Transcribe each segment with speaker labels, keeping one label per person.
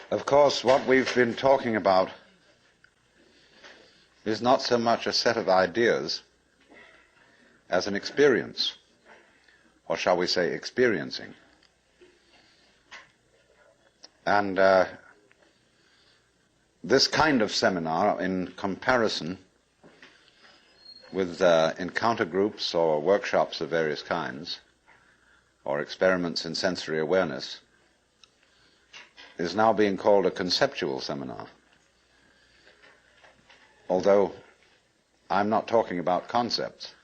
Speaker 1: Of course, what we've been talking about is not so much a set of ideas as an experience, or shall we say experiencing. And this kind of seminar, in comparison with encounter groups or workshops of various kinds, or experiments in sensory awareness, is now being called a conceptual seminar. Although I'm not talking about concepts.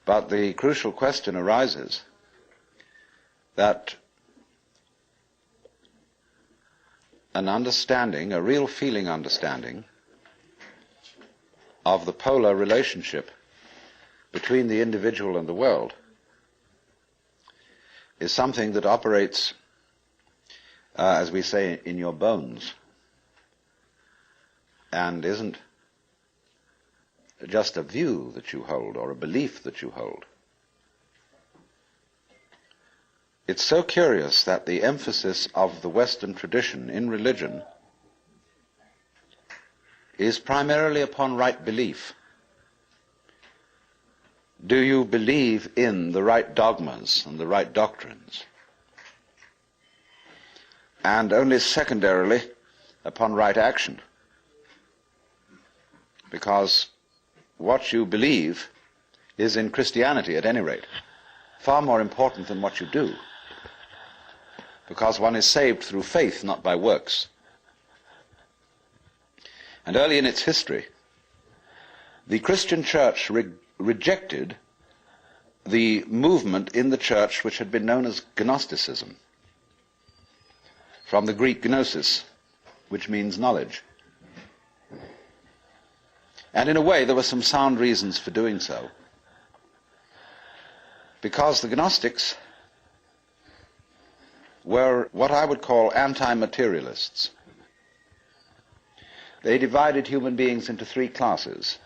Speaker 1: But the crucial question arises that an understanding, a real feeling understanding, of the polar relationship between the individual and the world is something that operates, as we say, in your bones, and isn't just a view that you hold or a belief that you hold. It's so curious that the emphasis of the Western tradition in religion is primarily upon right belief. Do you believe in the right dogmas and the right doctrines? And only secondarily upon right action. Because what you believe is, in Christianity at any rate, far more important than what you do. Because one is saved through faith, not by works. And early in its history, the Christian church rejected the movement in the church which had been known as Gnosticism, from the Greek gnosis, which means knowledge. And in a way, there were some sound reasons for doing so, because the Gnostics were what I would call anti-materialists. They divided human beings into three classes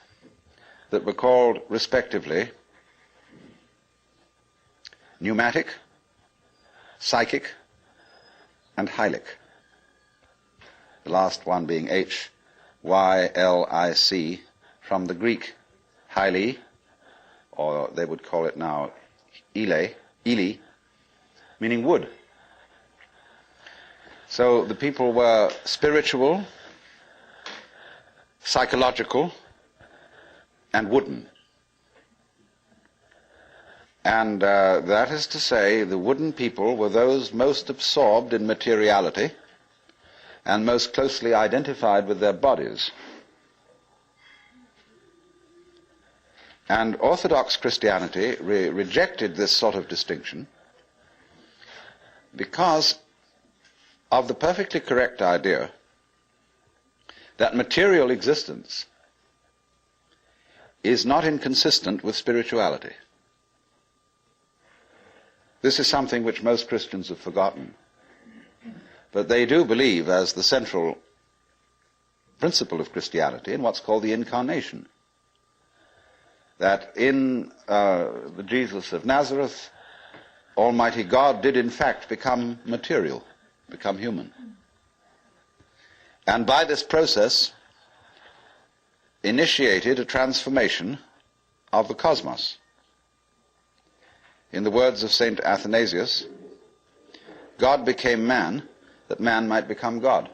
Speaker 1: that were called, respectively, pneumatic, psychic, and hylic. The last one being H-Y-L-I-C, from the Greek hyli, or they would call it now ile, meaning wood. So the people were spiritual, psychological, and wooden. And that is to say, the wooden people were those most absorbed in materiality and most closely identified with their bodies. And Orthodox Christianity rejected this sort of distinction because of the perfectly correct idea that material existence is not inconsistent with spirituality. This is something which most Christians have forgotten. But they do believe, as the central principle of Christianity, in what's called the incarnation. That in the Jesus of Nazareth, Almighty God did in fact become material, become human. And by this process initiated a transformation of the cosmos. In the words of St. Athanasius, God became man that man might become God.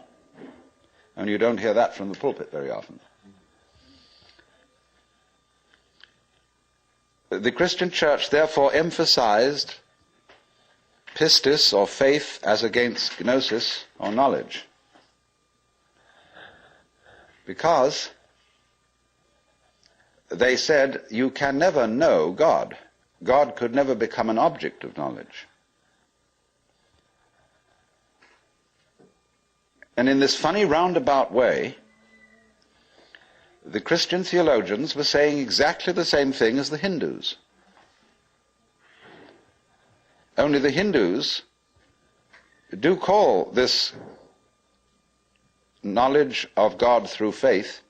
Speaker 1: And you don't hear that from the pulpit very often. The Christian church therefore emphasized pistis, or faith, as against gnosis, or knowledge. Because they said you can never know God. God could never become an object of knowledge. And in this funny roundabout way, the Christian theologians were saying exactly the same thing as the Hindus. Only the Hindus do call this knowledge of God through faith,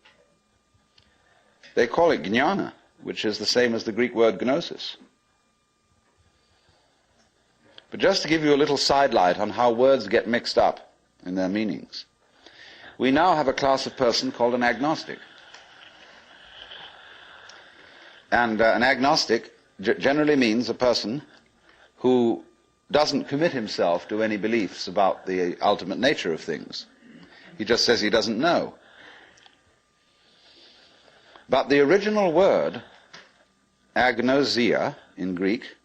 Speaker 1: they call it jnana, which is the same as the Greek word gnosis. But just to give you a little sidelight on how words get mixed up in their meanings, we now have a class of person called an agnostic. And an agnostic generally means a person who doesn't commit himself to any beliefs about the ultimate nature of things. He just says he doesn't know. But the original word, agnosia in Greek,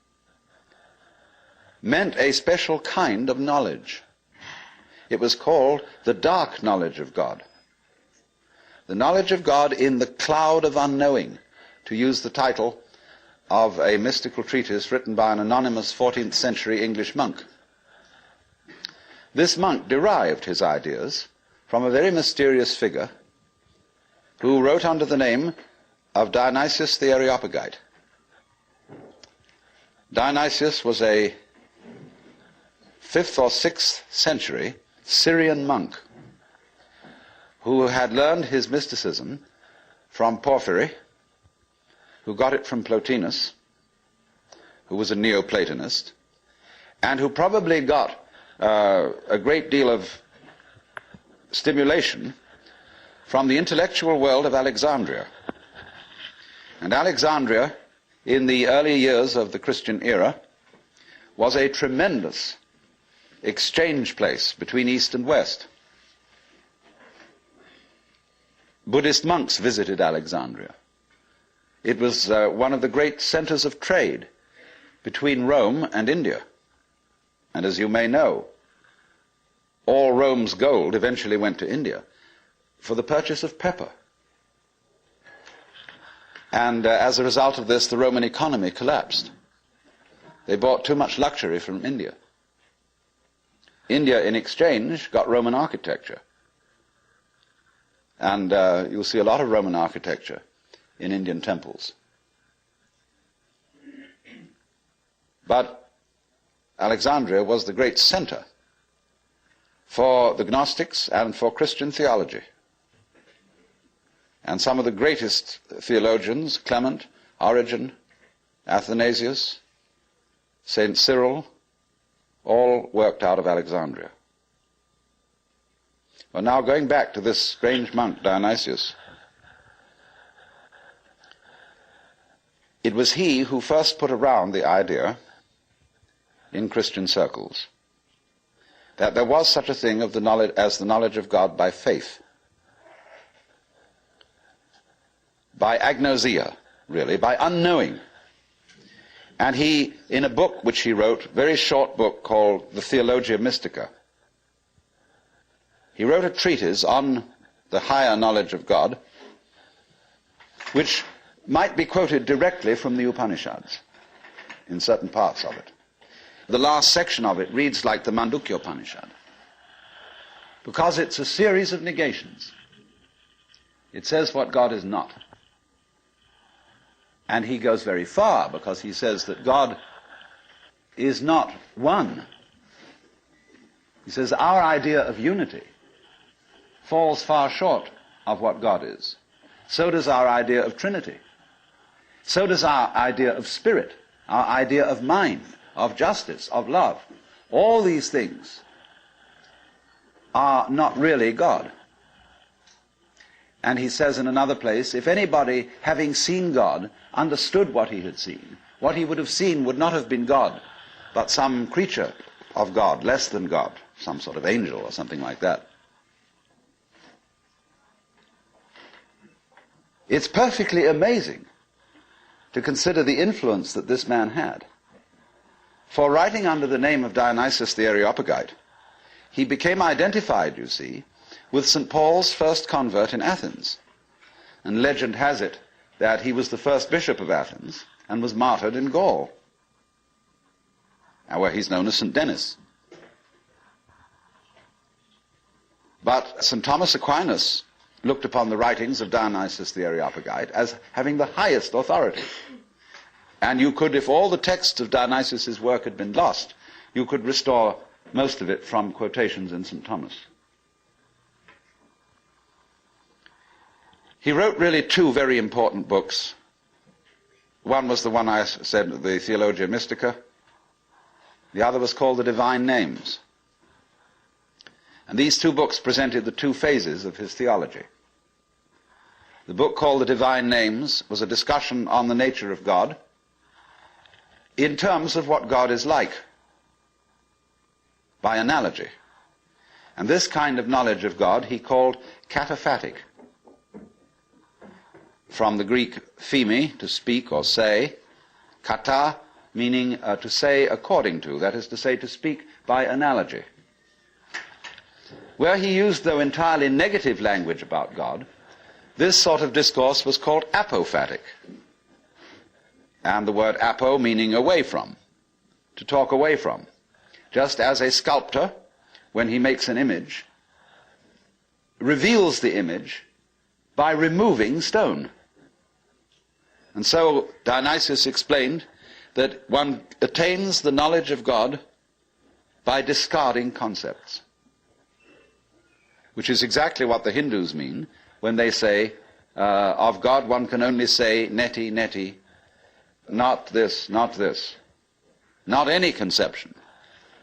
Speaker 1: meant a special kind of knowledge. It was called the dark knowledge of God. The knowledge of God in the cloud of unknowing, to use the title of a mystical treatise written by an anonymous 14th century English monk. This monk derived his ideas from a very mysterious figure who wrote under the name of Dionysius the Areopagite. Dionysius was a 5th or 6th century Syrian monk who had learned his mysticism from Porphyry, who got it from Plotinus, who was a Neoplatonist, and who probably got a great deal of stimulation from the intellectual world of Alexandria. And Alexandria, in the early years of the Christian era, was a tremendous exchange place between East and West. Buddhist monks visited Alexandria. It was one of the great centers of trade between Rome and India. And as you may know, all Rome's gold eventually went to India for the purchase of pepper. And as a result of this, the Roman economy collapsed. They bought too much luxury from India. India, in exchange, got Roman architecture. And you'll see a lot of Roman architecture in Indian temples. But Alexandria was the great center for the Gnostics and for Christian theology. And some of the greatest theologians, Clement, Origen, Athanasius, St. Cyril, all worked out of Alexandria. Well, now going back to this strange monk, Dionysius, it was he who first put around the idea in Christian circles that there was such a thing of the knowledge, as the knowledge of God by faith, by agnosia, really, by unknowing. And he, in a book which he wrote, very short book called the Theologia Mystica, he wrote a treatise on the higher knowledge of God, which might be quoted directly from the Upanishads in certain parts of it. The last section of it reads like the Mandukya Upanishad, because it's a series of negations. It says what God is not. And he goes very far, because he says that God is not one. He says our idea of unity falls far short of what God is. So does our idea of Trinity. So does our idea of spirit, our idea of mind, of justice, of love. All these things are not really God. And he says in another place, if anybody, having seen God, understood what he had seen, what he would have seen would not have been God, but some creature of God, less than God, some sort of angel or something like that. It's perfectly amazing to consider the influence that this man had. For writing under the name of Dionysius the Areopagite, he became identified, you see, with St. Paul's first convert in Athens. And legend has it that he was the first bishop of Athens and was martyred in Gaul, where he's known as St. Denis. But St. Thomas Aquinas looked upon the writings of Dionysius the Areopagite as having the highest authority. And you could, if all the texts of Dionysius's work had been lost, you could restore most of it from quotations in St. Thomas. He wrote really two very important books. One was the one I said, the Theologia Mystica, The other was called The Divine Names. And these two books presented the two phases of his theology. The book called The Divine Names was a discussion on the nature of God in terms of what God is like, by analogy. And this kind of knowledge of God he called kataphatic, from the Greek pheme, to speak or say, kata, meaning to say according to, that is to say, to speak by analogy. Where he used, though, entirely negative language about God, this sort of discourse was called apophatic. And the word apo meaning away from, to talk away from. Just as a sculptor, when he makes an image, reveals the image by removing stone. And so Dionysius explained that one attains the knowledge of God by discarding concepts, which is exactly what the Hindus mean when they say, of God one can only say neti, neti, not this, not this, not any conception.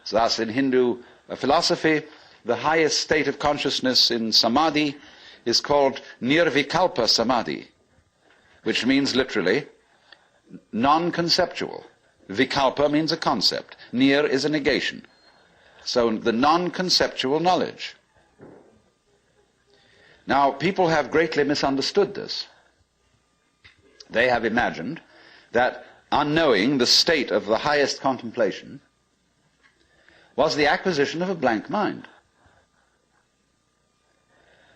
Speaker 1: So thus in Hindu philosophy, the highest state of consciousness in samadhi is called nirvikalpa samadhi, which means literally non-conceptual. Vikalpa means a concept. Nir is a negation. So the non-conceptual knowledge. Now, people have greatly misunderstood this. They have imagined that unknowing the state of the highest contemplation was the acquisition of a blank mind,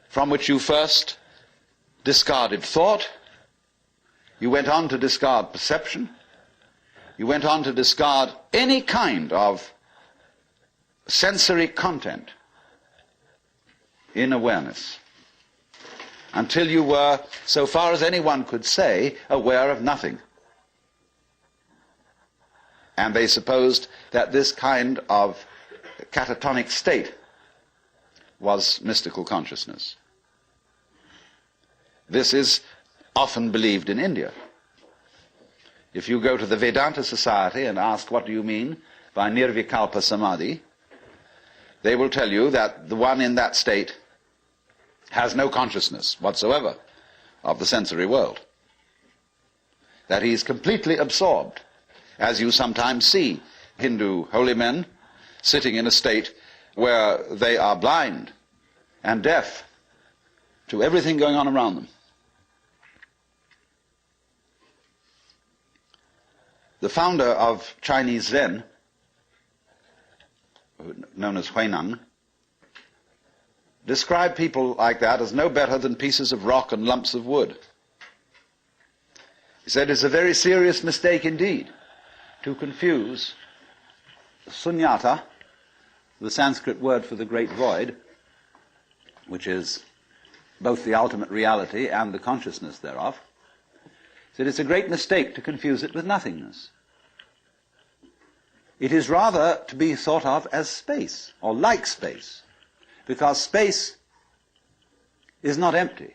Speaker 1: from which you first discarded thought, you went on to discard perception, you went on to discard any kind of sensory content in awareness, until you were, so far as anyone could say, aware of nothing. And they supposed that this kind of catatonic state was mystical consciousness. This is often believed in India. If you go to the Vedanta Society and ask, what do you mean by nirvikalpa samadhi, they will tell you that the one in that state has no consciousness whatsoever of the sensory world, that he is completely absorbed, as you sometimes see Hindu holy men sitting in a state where they are blind and deaf to everything going on around them. The founder of Chinese Zen, known as Huineng, described people like that as no better than pieces of rock and lumps of wood. He said it's a very serious mistake indeed to confuse sunyata, the Sanskrit word for the great void, which is both the ultimate reality and the consciousness thereof. He said it's a great mistake to confuse it with nothingness. It is rather to be thought of as space, or like space, because space is not empty.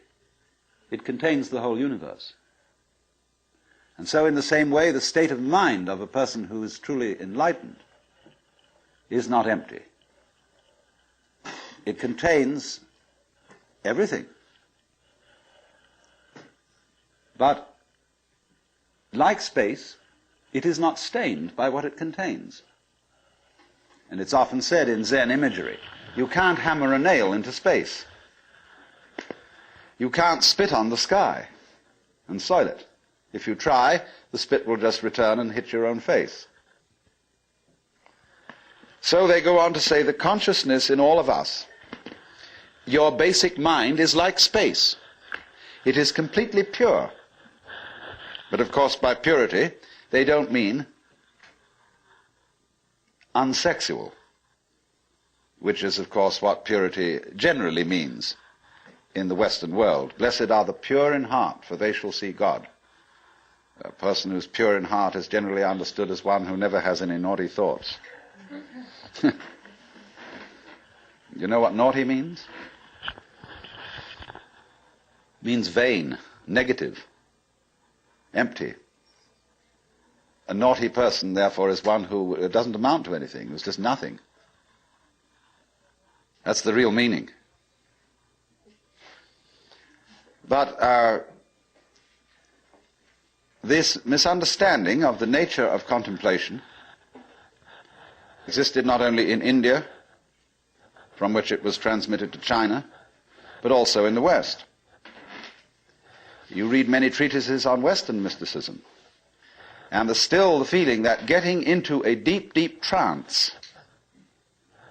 Speaker 1: It contains the whole universe. And so in the same way, the state of mind of a person who is truly enlightened is not empty. It contains everything. But like space, it is not stained by what it contains. And it's often said in Zen imagery, you can't hammer a nail into space. You can't spit on the sky and soil it. If you try, the spit will just return and hit your own face. So they go on to say the consciousness in all of us, your basic mind is like space. It is completely pure. But of course by purity, they don't mean unsexual, which is of course what purity generally means in the Western world. Blessed are the pure in heart, for they shall see God. A person who's pure in heart is generally understood as one who never has any naughty thoughts. You know what naughty means? It means vain, negative, empty. a naughty person, therefore, is one who doesn't amount to anything, who's just nothing. That's the real meaning. But this misunderstanding of the nature of contemplation existed not only in India, from which it was transmitted to China, but also in the West. You read many treatises on Western mysticism, and there's still the feeling that getting into a deep, deep trance,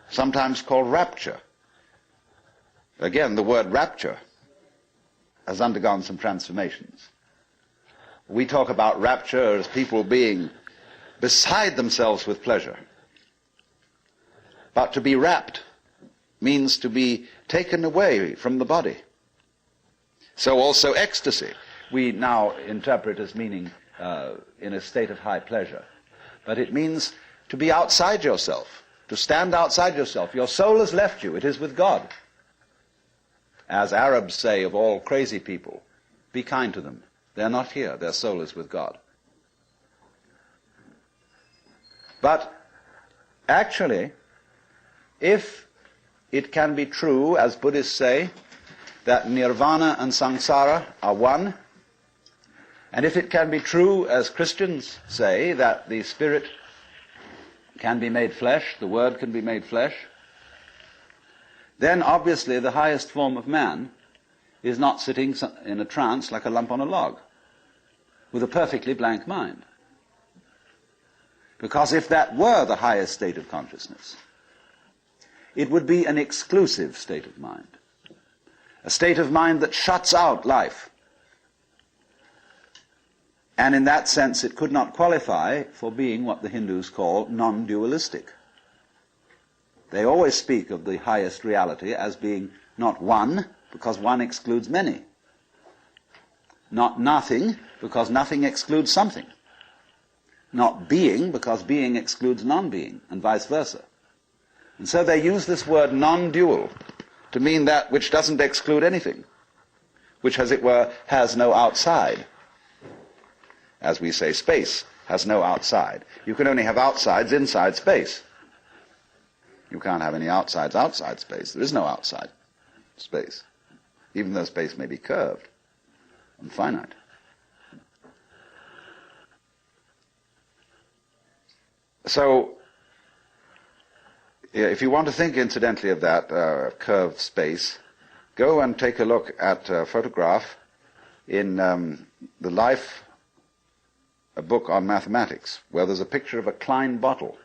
Speaker 1: sometimes called rapture, again, the word rapture has undergone some transformations. We talk about rapture as people being beside themselves with pleasure. But to be rapt means to be taken away from the body. So also ecstasy, we now interpret as meaning in a state of high pleasure. But it means to be outside yourself, to stand outside yourself. Your soul has left you, it is with God. As Arabs say of all crazy people, be kind to them. They're not here, their soul is with God. But actually, if it can be true, as Buddhists say, that nirvana and samsara are one, and if it can be true, as Christians say, that the spirit can be made flesh, the word can be made flesh, then obviously the highest form of man is not sitting in a trance like a lump on a log, with a perfectly blank mind. Because if that were the highest state of consciousness, it would be an exclusive state of mind, a state of mind that shuts out life. And in that sense, it could not qualify for being what the Hindus call non-dualistic. They always speak of the highest reality as being not one, because one excludes many. Not nothing, because nothing excludes something. Not being, because being excludes non-being, and vice versa. And so they use this word non-dual to mean that which doesn't exclude anything, which, as it were, has no outside. As we say, space has no outside. You can only have outsides inside space. You can't have any outsides outside space. There is no outside space, even though space may be curved and finite. So, if you want to think, incidentally, of that curved space, go and take a look at a photograph in the Life, a book on mathematics, where there's a picture of a Klein bottle,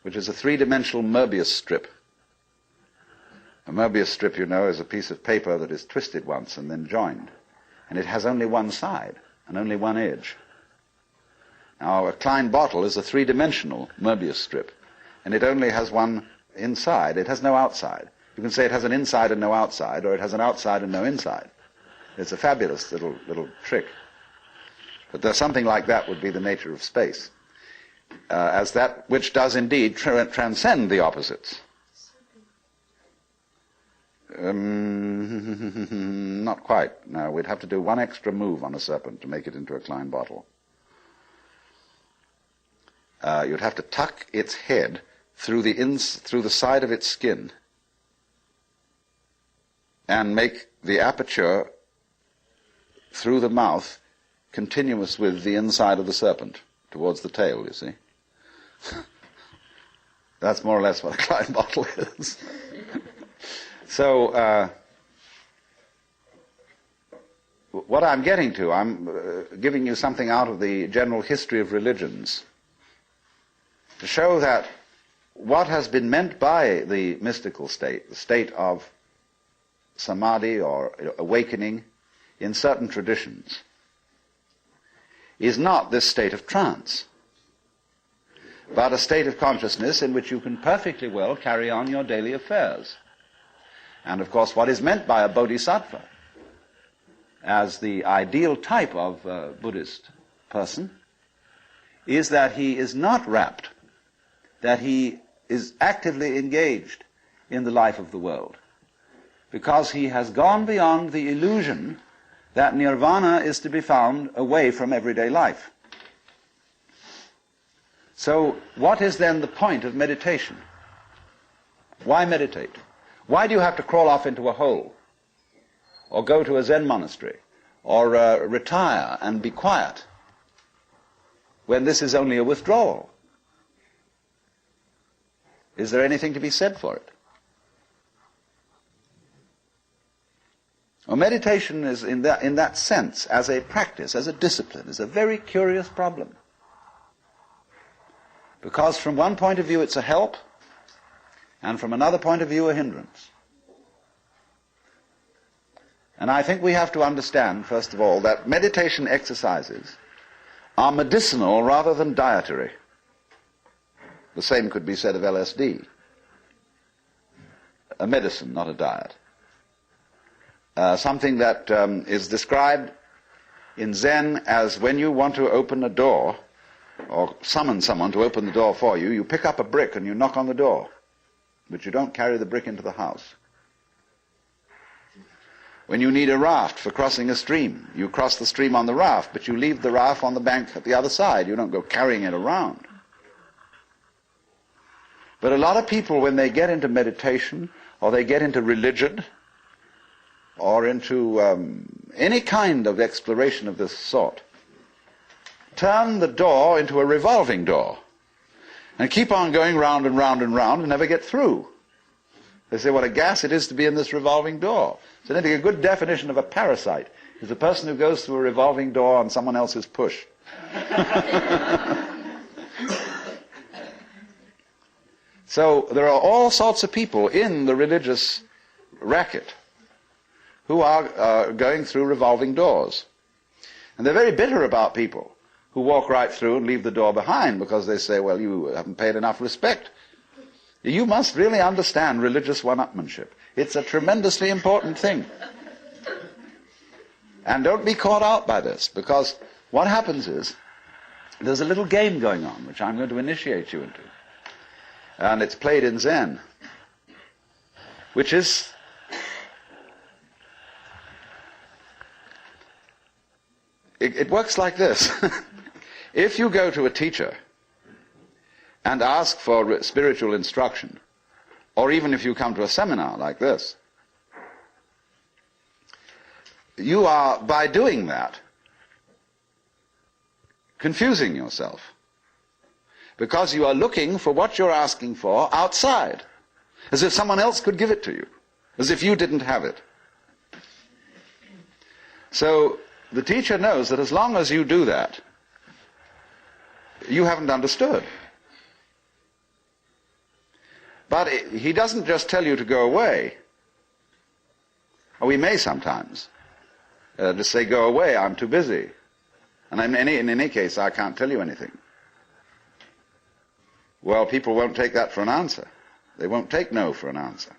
Speaker 1: which is a three-dimensional Möbius strip. A Möbius strip, you know, is a piece of paper that is twisted once and then joined, and it has only one side and only one edge. Now, a Klein bottle is a three-dimensional Möbius strip, and it only has one inside. It has no outside. You can say it has an inside and no outside, or it has an outside and no inside. It's a fabulous little trick. But there's something like that would be the nature of space, as that which does indeed transcend the opposites. Not quite. No, we'd have to do one extra move on a serpent to make it into a Klein bottle. You'd have to tuck its head through the side of its skin and make the aperture through the mouth continuous with the inside of the serpent towards the tail, you see. That's more or less what a Klein bottle is. So, what I'm getting to, I'm giving you something out of the general history of religions to show that what has been meant by the mystical state, the state of samadhi or awakening in certain traditions, is not this state of trance, but a state of consciousness in which you can perfectly well carry on your daily affairs. And of course, what is meant by a bodhisattva as the ideal type of Buddhist person is that he is not rapt, that he is actively engaged in the life of the world, because he has gone beyond the illusion that nirvana is to be found away from everyday life. So what is then the point of meditation? Why meditate? Why do you have to crawl off into a hole, or go to a Zen monastery, or retire and be quiet, when this is only a withdrawal? Is there anything to be said for it? Well, meditation is, in that sense, as a practice, as a discipline, is a very curious problem. Because from one point of view it's a help, and from another point of view a hindrance. And I think we have to understand, first of all, that meditation exercises are medicinal rather than dietary. The same could be said of LSD. A medicine, not a diet. Something that is described in Zen as when you want to open a door, or summon someone to open the door for you, you pick up a brick and you knock on the door, but you don't carry the brick into the house. When you need a raft for crossing a stream, you cross the stream on the raft, but you leave the raft on the bank at the other side. You don't go carrying it around. But a lot of people, when they get into meditation, or they get into religion, or into any kind of exploration of this sort, turn the door into a revolving door and keep on going round and round and round and never get through. They say, what a gas it is to be in this revolving door. So I think a good definition of a parasite is the person who goes through a revolving door on someone else's push. So there are all sorts of people in the religious racket who are going through revolving doors. And they're very bitter about people who walk right through and leave the door behind, because they say, well, you haven't paid enough respect. You must really understand religious one-upmanship. It's a tremendously important thing. And don't be caught out by this, because what happens is there's a little game going on, which I'm going to initiate you into. And it's played in Zen, which is it works like this. If you go to a teacher and ask for spiritual instruction, or even if you come to a seminar like this, you are, by doing that, confusing yourself. Because you are looking for what you're asking for outside, as if someone else could give it to you, as if you didn't have it. So the teacher knows that as long as you do that, you haven't understood. But he doesn't just tell you to go away. Or we may sometimes just say, go away, I'm too busy. And in any case, I can't tell you anything. Well, people won't take that for an answer. They won't take no for an answer.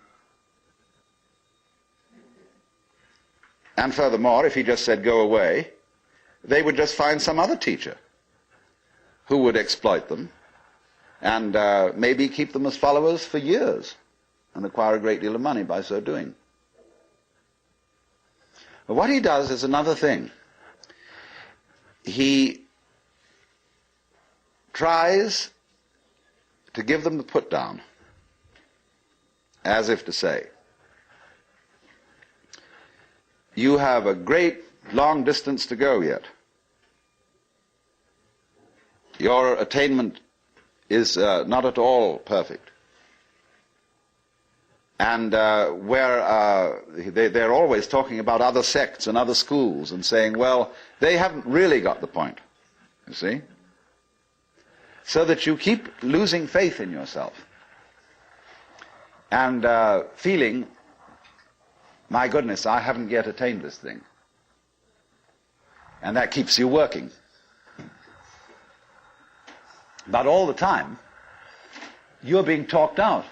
Speaker 1: And furthermore, if he just said go away, they would just find some other teacher who would exploit them and maybe keep them as followers for years and acquire a great deal of money by so doing. But what he does is another thing. He tries to give them the put down, as if to say, you have a great long distance to go yet. Your attainment is not at all perfect. And they're always talking about other sects and other schools and saying, well, they haven't really got the point, you see? So that you keep losing faith in yourself and feeling, my goodness, I haven't yet attained this thing. And that keeps you working. But all the time, you're being talked out.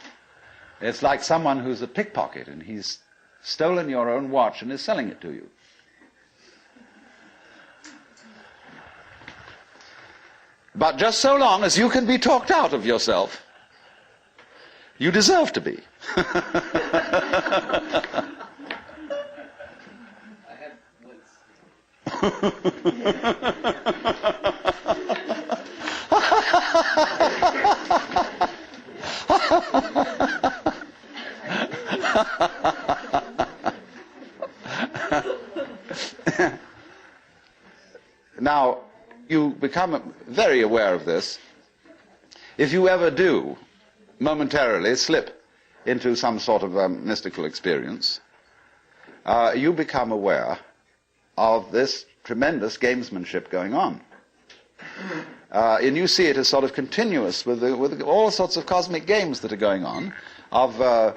Speaker 1: It's like someone who's a pickpocket and he's stolen your own watch and is selling it to you. But just so long as you can be talked out of yourself, you deserve to be. I have become very aware of this, if you ever do momentarily slip into some sort of mystical experience, you become aware of this tremendous gamesmanship going on. And you see it as sort of continuous with all sorts of cosmic games that are going on, of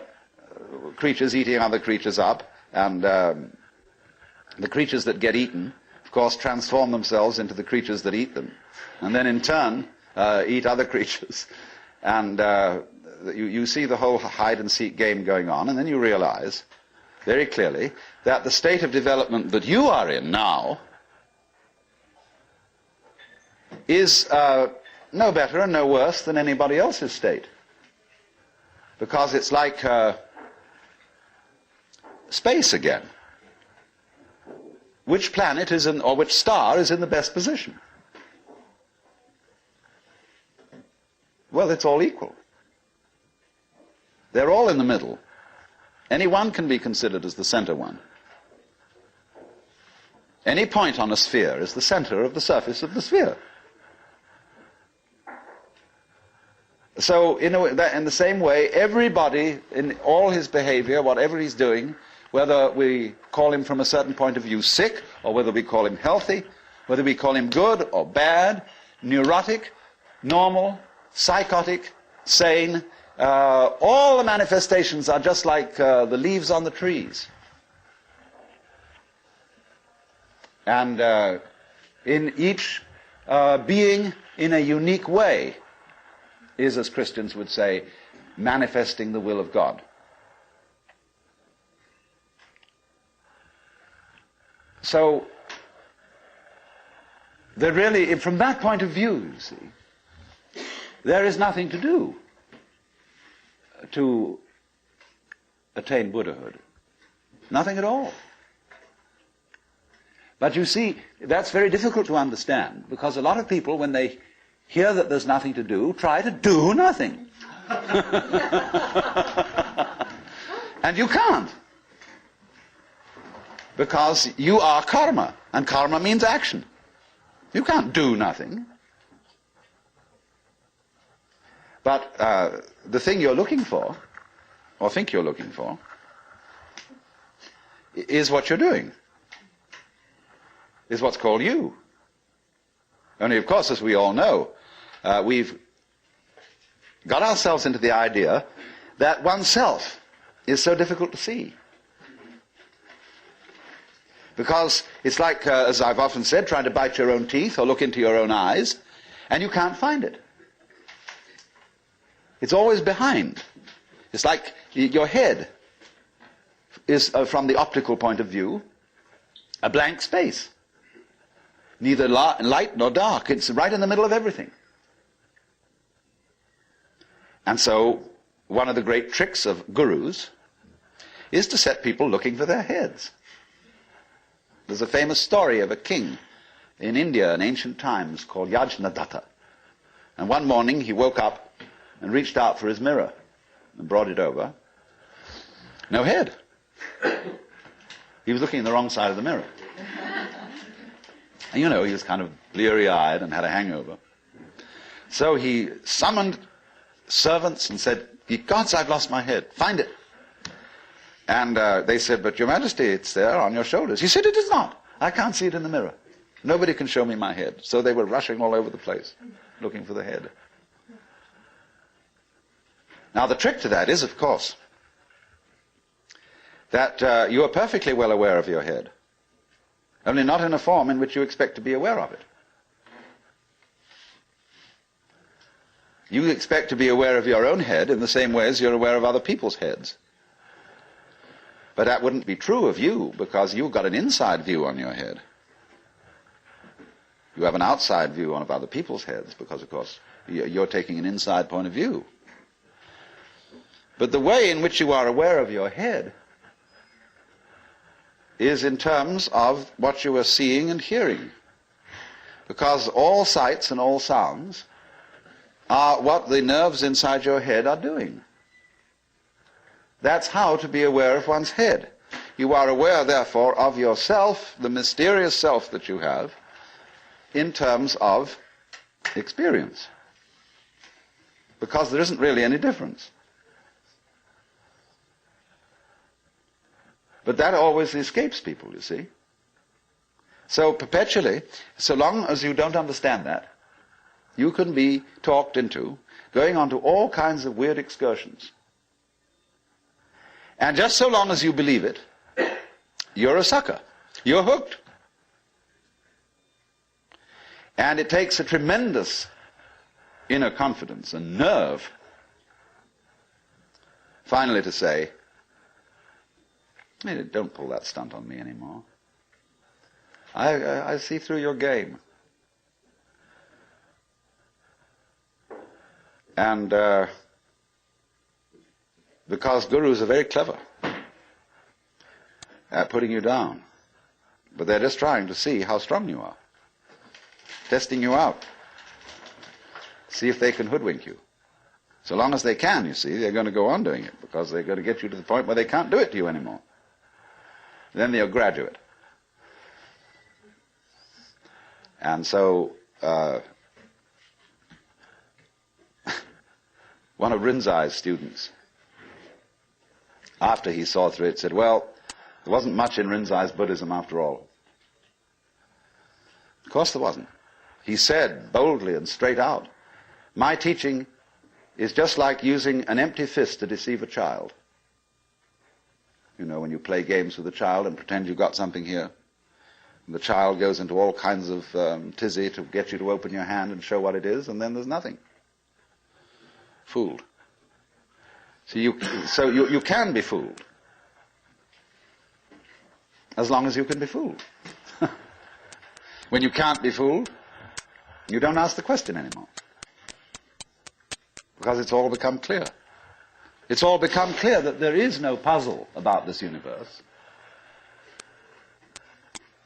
Speaker 1: creatures eating other creatures up, and the creatures that get eaten, of course, transform themselves into the creatures that eat them, and then in turn eat other creatures. And you see the whole hide-and-seek game going on, and then you realize very clearly that the state of development that you are in now is no better and no worse than anybody else's state. Because it's like space again. Which planet is in, or which star is in the best position? Well, it's all equal. They're all in the middle. Any one can be considered as the center one. Any point on a sphere is the center of the surface of the sphere. So in the same way, everybody, in all his behavior, whatever he's doing, whether we call him from a certain point of view sick, or whether we call him healthy, whether we call him good or bad, neurotic, normal, psychotic, sane, all the manifestations are just like the leaves on the trees. And in each being in a unique way is, as Christians would say, manifesting the will of God. So, there really, from that point of view, you see, there is nothing to do to attain Buddhahood. Nothing at all. But you see, that's very difficult to understand, because a lot of people, when they hear that there's nothing to do, try to do nothing. And you can't. Because you are karma, and karma means action. You can't do nothing. But the thing you're looking for, or think you're looking for, is what you're doing. Is what's called you. Only, of course, as we all know, we've got ourselves into the idea that oneself is so difficult to see. Because it's like, as I've often said, trying to bite your own teeth or look into your own eyes, and you can't find it. It's always behind. It's like your head is, from the optical point of view, a blank space. Neither light nor dark. It's right in the middle of everything. And so, one of the great tricks of gurus is to set people looking for their heads. There's a famous story of a king in India in ancient times called Yajnadatta. And one morning he woke up and reached out for his mirror and brought it over. No head. He was looking in the wrong side of the mirror. And you know, he was kind of bleary-eyed and had a hangover. So he summoned servants and said, "Ye gods, I've lost my head. Find it." And they said, "But Your Majesty, it's there on your shoulders." He said, "It is not. I can't see it in the mirror. Nobody can show me my head." So they were rushing all over the place, looking for the head. Now the trick to that is, of course, that you are perfectly well aware of your head, only not in a form in which you expect to be aware of it. You expect to be aware of your own head in the same way as you're aware of other people's heads. But that wouldn't be true of you, because you've got an inside view on your head. You have an outside view of other people's heads, because, of course, you're taking an inside point of view. But the way in which you are aware of your head is in terms of what you are seeing and hearing. Because all sights and all sounds are what the nerves inside your head are doing. That's how to be aware of one's head. You are aware, therefore, of yourself, the mysterious self that you have, in terms of experience, because there isn't really any difference. But that always escapes people, you see. So perpetually, so long as you don't understand that, you can be talked into going on to all kinds of weird excursions. And just so long as you believe it, you're a sucker. You're hooked. And it takes a tremendous inner confidence and nerve finally to say, hey, don't pull that stunt on me anymore. I see through your game. And because gurus are very clever at putting you down, but they're just trying to see how strong you are, testing you out, see if they can hoodwink you. So long as they can, you see, they're going to go on doing it, because they're going to get you to the point where they can't do it to you anymore. Then they're a graduate. And so one of Rinzai's students, after he saw through it, said, well, there wasn't much in Rinzai's Buddhism after all. Of course there wasn't. He said boldly and straight out, my teaching is just like using an empty fist to deceive a child. You know, when you play games with a child and pretend you've got something here, and the child goes into all kinds of tizzy to get you to open your hand and show what it is, and then there's nothing. Fooled. So you can be fooled, as long as you can be fooled. When you can't be fooled, you don't ask the question anymore, because it's all become clear. It's all become clear that there is no puzzle about this universe.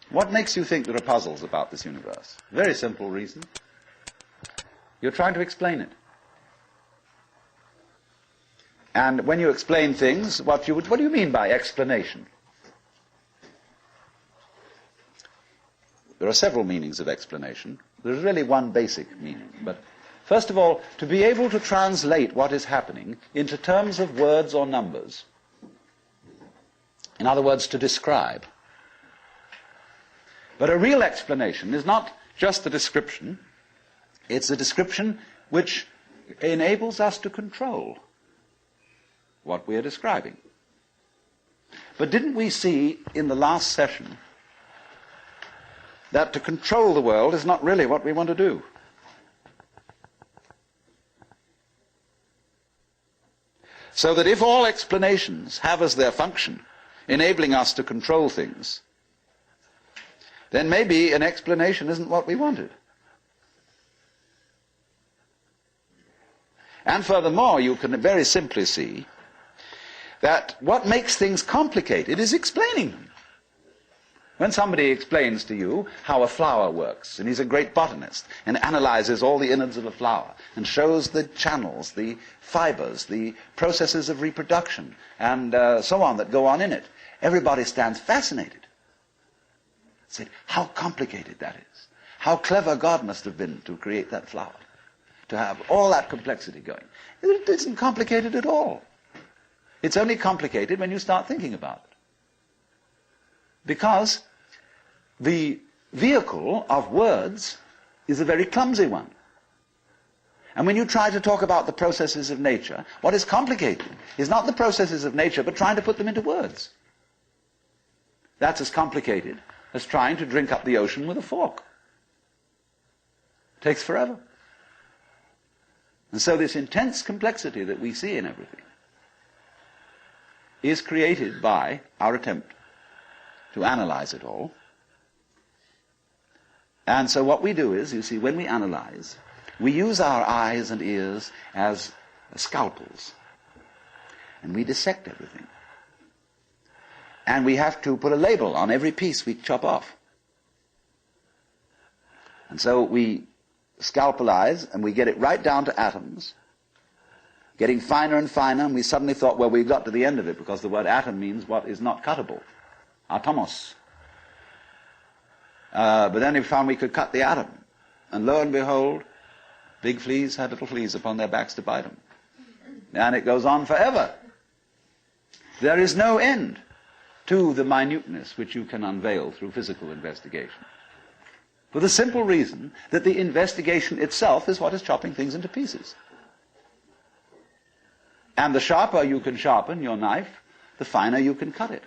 Speaker 1: What makes you think there are puzzles about this universe? Very simple reason. You're trying to explain it. And when you explain things, what do you mean by explanation? There are several meanings of explanation. There's really one basic meaning. But first of all, to be able to translate what is happening into terms of words or numbers. In other words, to describe. But a real explanation is not just a description. It's a description which enables us to control what we are describing. But didn't we see in the last session that to control the world is not really what we want to do? So that if all explanations have as their function enabling us to control things, then maybe an explanation isn't what we wanted. And furthermore, you can very simply see that what makes things complicated is explaining them. When somebody explains to you how a flower works, and he's a great botanist, and analyzes all the innards of a flower, and shows the channels, the fibers, the processes of reproduction, and so on that go on in it, everybody stands fascinated. Said, how complicated that is. How clever God must have been to create that flower, to have all that complexity going. It isn't complicated at all. It's only complicated when you start thinking about it. Because the vehicle of words is a very clumsy one. And when you try to talk about the processes of nature, what is complicated is not the processes of nature, but trying to put them into words. That's as complicated as trying to drink up the ocean with a fork. It takes forever. And so this intense complexity that we see in everything is created by our attempt to analyze it all. And so what we do is, you see, when we analyze, we use our eyes and ears as scalpels, and we dissect everything. And we have to put a label on every piece we chop off. And so we scalpelize, and we get it right down to atoms, getting finer and finer, and we suddenly thought, well, we've got to the end of it, because the word atom means what is not cuttable. Atomos. But then we found we could cut the atom.
Speaker 2: And lo and behold, big fleas had little fleas upon their backs to bite them. And it goes on forever. There is no end to the minuteness which you can unveil through physical investigation. For the simple reason that the investigation itself is what is chopping things into pieces. And the sharper you can sharpen your knife, the finer you can cut it.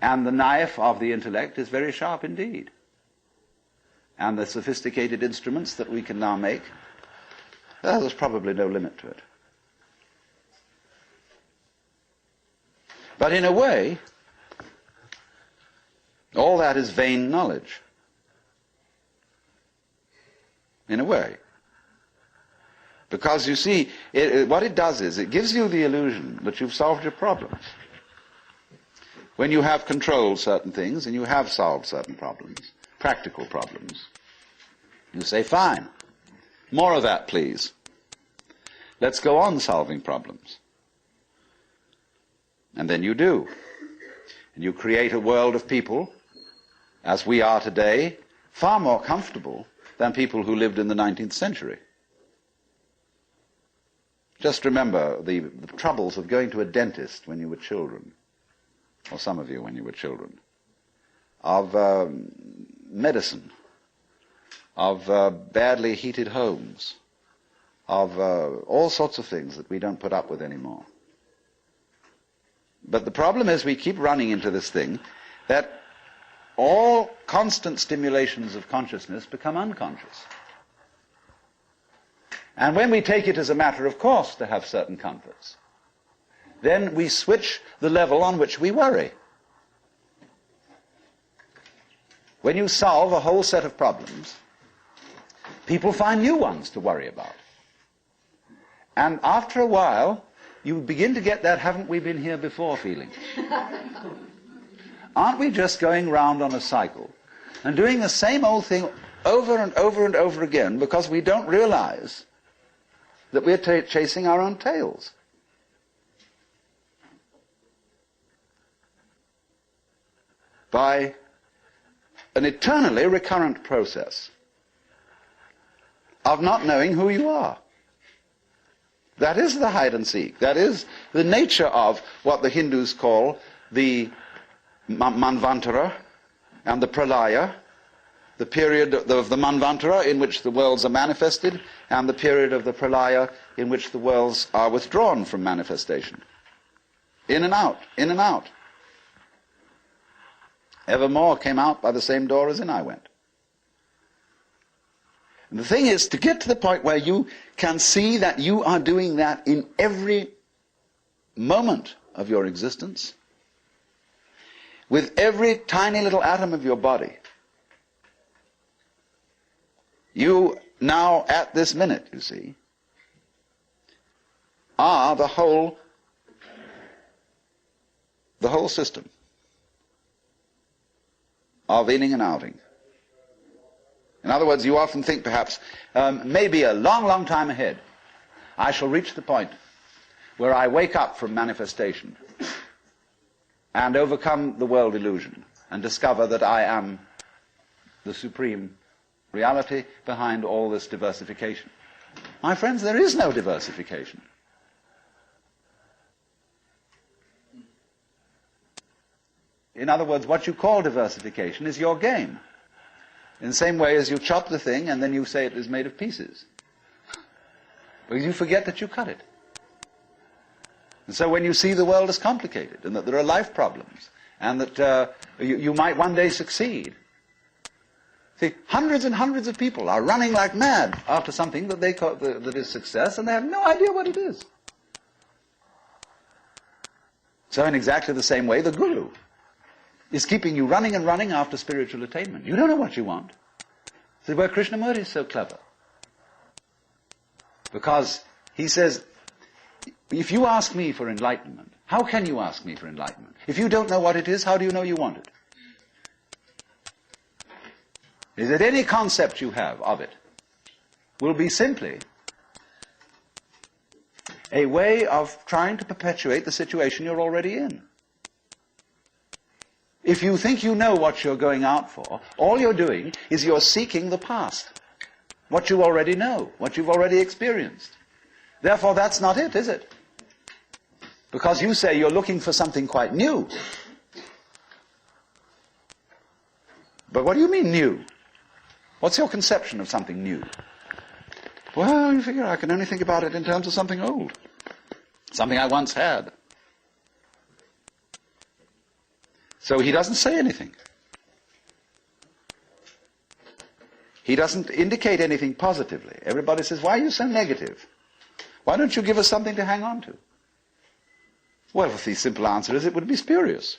Speaker 2: And the knife of the intellect is very sharp indeed. And the sophisticated instruments that we can now make, there's probably no limit to it. But in a way, all that is vain knowledge. In a way. Because you see, what it does is, it gives you the illusion that you've solved your problems. When you have controlled certain things, and you have solved certain problems, practical problems, you say, fine, more of that, please. Let's go on solving problems. And then you do. And you create a world of people, as we are today, far more comfortable than people who lived in the 19th century. Just remember the troubles of going to a dentist when you were children, or some of you when you were children, of medicine, of badly heated homes, of all sorts of things that we don't put up with anymore. But the problem is we keep running into this thing that all constant stimulations of consciousness become unconscious. And when we take it as a matter of course to have certain comforts, then we switch the level on which we worry. When you solve a whole set of problems, people find new ones to worry about. And after a while, you begin to get that haven't we been here before feeling. Aren't we just going round on a cycle and doing the same old thing over and over and over again because we don't realize that we're chasing our own tails? By an eternally recurrent process of not knowing who you are. That is the hide and seek. That is the nature of what the Hindus call the Manvantara and the Pralaya, the period of the Manvantara in which the worlds are manifested, and the period of the Pralaya in which the worlds are withdrawn from manifestation. In and out, in and out. Evermore came out by the same door as in I went. And the thing is, to get to the point where you can see that you are doing that in every moment of your existence, with every tiny little atom of your body, you now, at this minute, you see, are the whole system of inning and outing. In other words, you often think perhaps, maybe a long, long time ahead, I shall reach the point where I wake up from manifestation and overcome the world illusion and discover that I am the supreme reality behind all this diversification. My friends, there is no diversification. In other words, what you call diversification is your game. In the same way as you chop the thing and then you say it is made of pieces. Because you forget that you cut it. And so when you see the world as complicated and that there are life problems and that you might one day succeed. See, hundreds and hundreds of people are running like mad after something that they call that is success, and they have no idea what it is. So in exactly the same way, the guru is keeping you running and running after spiritual attainment. You don't know what you want. This is where Krishnamurti is so clever. Because he says, if you ask me for enlightenment, how can you ask me for enlightenment? If you don't know what it is, how do you know you want it? Is that any concept you have of it will be simply a way of trying to perpetuate the situation you're already in. If you think you know what you're going out for, all you're doing is you're seeking the past, what you already know, what you've already experienced. Therefore, that's not it, is it? Because you say you're looking for something quite new. But what do you mean new? What's your conception of something new? Well, you figure I can only think about it in terms of something old, something I once had. So he doesn't say anything. He doesn't indicate anything positively. Everybody says, why are you so negative? Why don't you give us something to hang on to? Well, the simple answer is it would be spurious.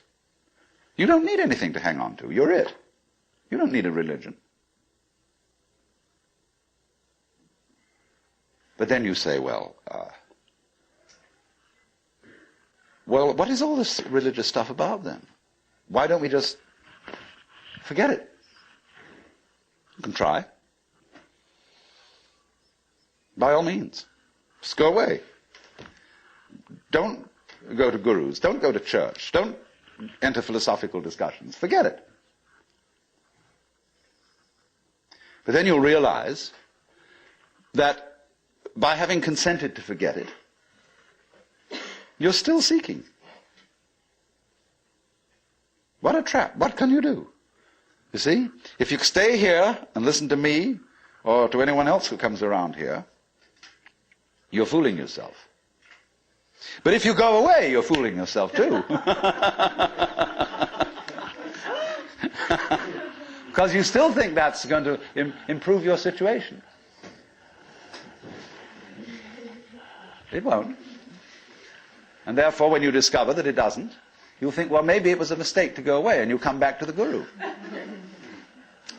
Speaker 2: You don't need anything to hang on to. You're it. You don't need a religion. But then you say, well, what is all this religious stuff about then? Why don't we just forget it? You can try. By all means. Just go away. Don't go to gurus. Don't go to church. Don't enter philosophical discussions. Forget it. But then you'll realize that by having consented to forget it, you're still seeking. What a trap. What can you do? You see? If you stay here and listen to me or to anyone else who comes around here, you're fooling yourself. But if you go away, you're fooling yourself too. Because you still think that's going to improve your situation. It won't. And therefore, when you discover that it doesn't, you'll think, well, maybe it was a mistake to go away, and you come back to the guru.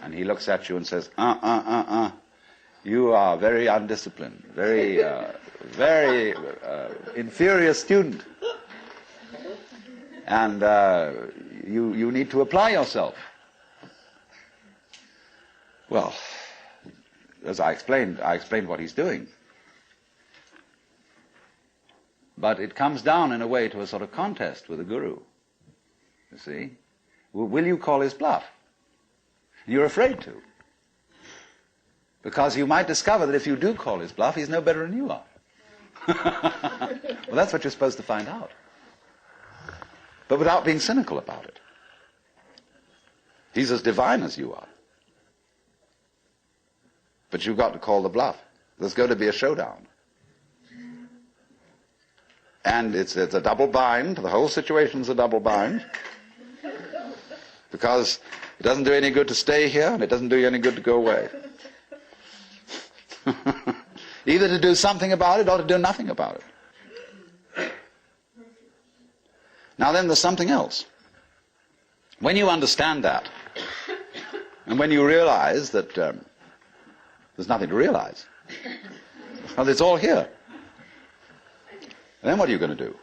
Speaker 2: And he looks at you and says, you are very undisciplined, very inferior student. And you need to apply yourself. Well, as I explained what he's doing. But it comes down in a way to a sort of contest with the guru. You see? Will you call his bluff? You're afraid to. Because you might discover that if you do call his bluff, he's no better than you are. Well, that's what you're supposed to find out. But without being cynical about it. He's as divine as you are. But you've got to call the bluff. There's going to be a showdown. And it's a double bind. The whole situation's a double bind. Because it doesn't do any good to stay here, and it doesn't do you any good to go away. Either to do something about it or to do nothing about it. Now then, there's something else. When you understand that, and when you realize that there's nothing to realize, because it's all here, then what are you going to do?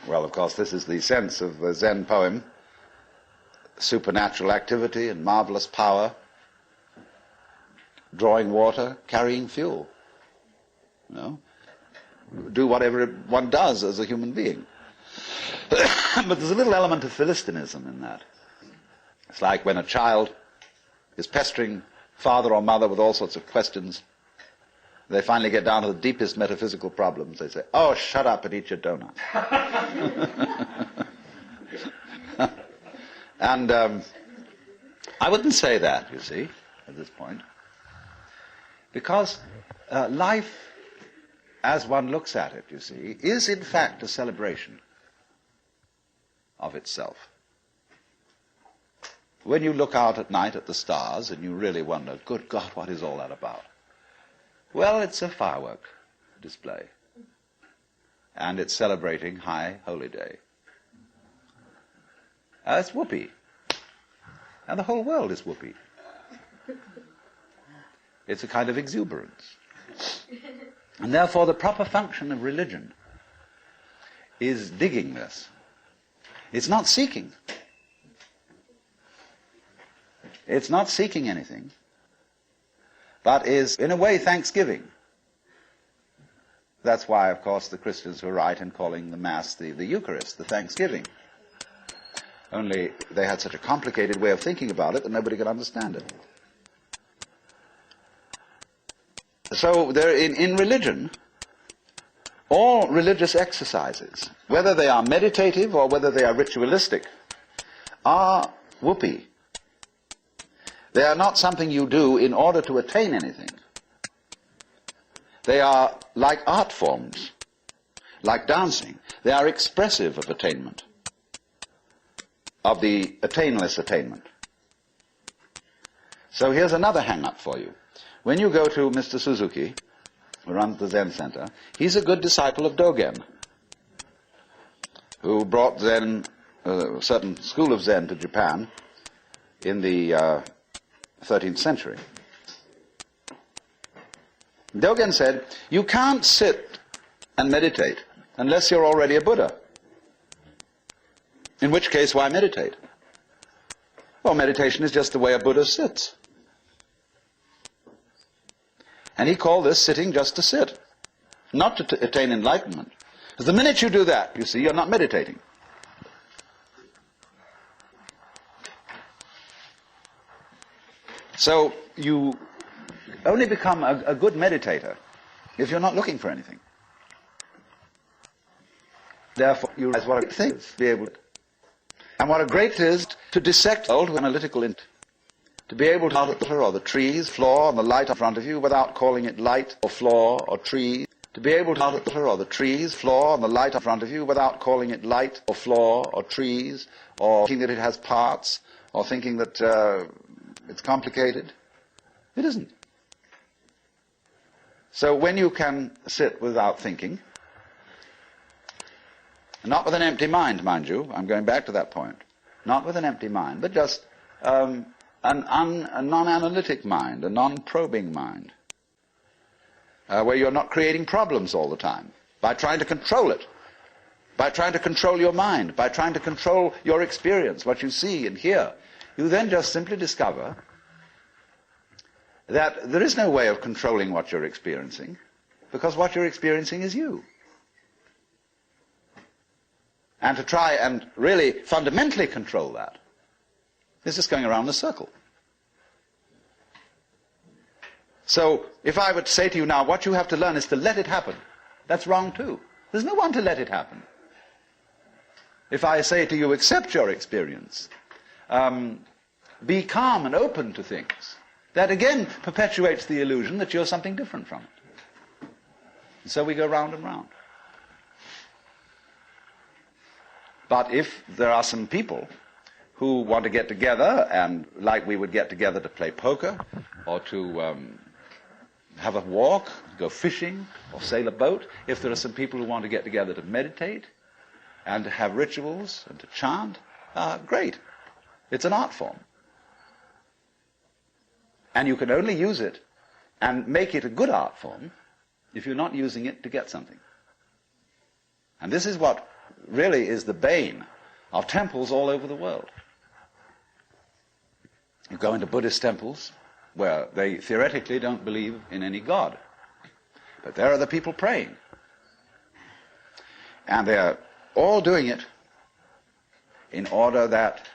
Speaker 2: Well, of course, this is the sense of the Zen poem. Supernatural activity and marvelous power, drawing water, carrying fuel. You know? Do whatever one does as a human being. But there's a little element of Philistinism in that. It's like when a child is pestering father or mother with all sorts of questions. They finally get down to the deepest metaphysical problems. They say, oh, shut up and eat your donut. And I wouldn't say that, you see, at this point. Because life, as one looks at it, you see, is in fact a celebration of itself. When you look out at night at the stars and you really wonder, good God, what is all that about? Well, it's a firework display. And it's celebrating High Holy Day. It's whoopee. And the whole world is whoopee. It's a kind of exuberance. And therefore the proper function of religion is digging this. It's not seeking. It's not seeking anything, but is, in a way, thanksgiving. That's why, of course, the Christians were right in calling the Mass the Eucharist, the Thanksgiving. Only they had such a complicated way of thinking about it that nobody could understand it. So in religion, all religious exercises, whether they are meditative or whether they are ritualistic, are whoopee. They are not something you do in order to attain anything. They are like art forms, like dancing. They are expressive of attainment, of the attainless attainment. So here's another hang-up for you. When you go to Mr. Suzuki, who runs the Zen Center, he's a good disciple of Dogen, who brought Zen, a certain school of Zen to Japan in the 13th century. Dogen said, you can't sit and meditate unless you're already a Buddha. In which case, why meditate? Well, meditation is just the way a Buddha sits. And he called this sitting just to sit, not to attain enlightenment. Because the minute you do that, you see, you're not meditating. So you only become a good meditator if you're not looking for anything. Therefore, you realize what a great thing is to be able to. And what a great is to dissect old analytical int. To be able to look at the water or the trees, floor, and the light in front of you without calling it light or floor or trees. To be able to look at the water or the trees, floor, and the light in front of you without calling it light or floor or trees, or thinking that it has parts, or thinking that it's complicated. It isn't. So when you can sit without thinking, not with an empty mind, mind you, I'm going back to that point, not with an empty mind, but just a non-analytic mind, a non-probing mind, where you're not creating problems all the time, by trying to control it, by trying to control your mind, by trying to control your experience, what you see and hear. You then just simply discover that there is no way of controlling what you're experiencing, because what you're experiencing is you. And to try and really fundamentally control that is just going around in a circle. So if I would say to you now, what you have to learn is to let it happen, that's wrong too. There's no one to let it happen. If I say to you, accept your experience, be calm and open to things, that again perpetuates the illusion that you're something different from it. And so we go round and round. But if there are some people who want to get together, and like we would get together to play poker, or to have a walk, go fishing, or sail a boat, if there are some people who want to get together to meditate, and to have rituals, and to chant, great. It's an art form. And you can only use it and make it a good art form if you're not using it to get something. And this is what really is the bane of temples all over the world. You go into Buddhist temples where they theoretically don't believe in any God. But there are the people praying. And they're all doing it in order that